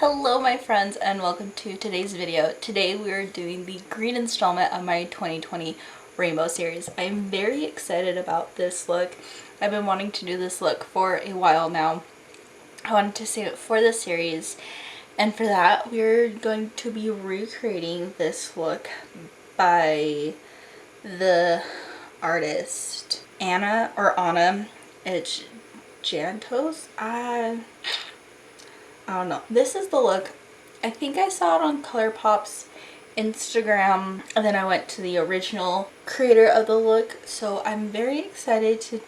Hello my friends and welcome to today's video. Today we are doing the green installment of my 2020 Rainbow series. I'm very excited about this look. I've been wanting to do this look for a while now. I wanted to save it for the series, and for that we're going to be recreating this look by the artist Anna It's Jantos. I don't know. This is the look. I think I saw it on ColourPop's Instagram, and then I went to the original creator of the look. So I'm very excited to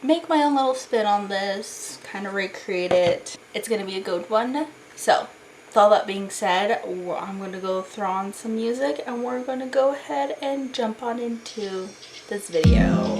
make my own little spin on this, kind of recreate it. It's going to be a good one. So with all that being said, I'm going to go throw on some music and we're going to go ahead and jump on into this video.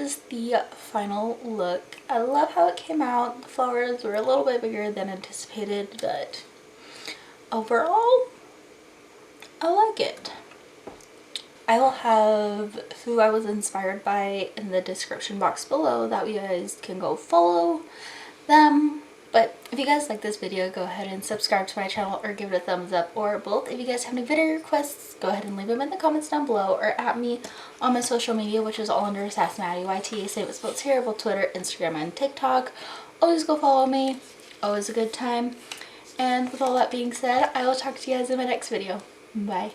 is the final look. I love how it came out. The flowers were a little bit bigger than anticipated, but overall, I like it. I will have who I was inspired by in the description box below, that you guys can go follow them. But if you guys like this video, go ahead and subscribe to my channel or give it a thumbs up, or both. If you guys have any video requests, go ahead and leave them in the comments down below, or at me on my social media, which is all under Sass Maddie YT. Same as both Terrible, Twitter, Instagram, and TikTok. Always go follow me. Always a good time. And with all that being said, I will talk to you guys in my next video. Bye.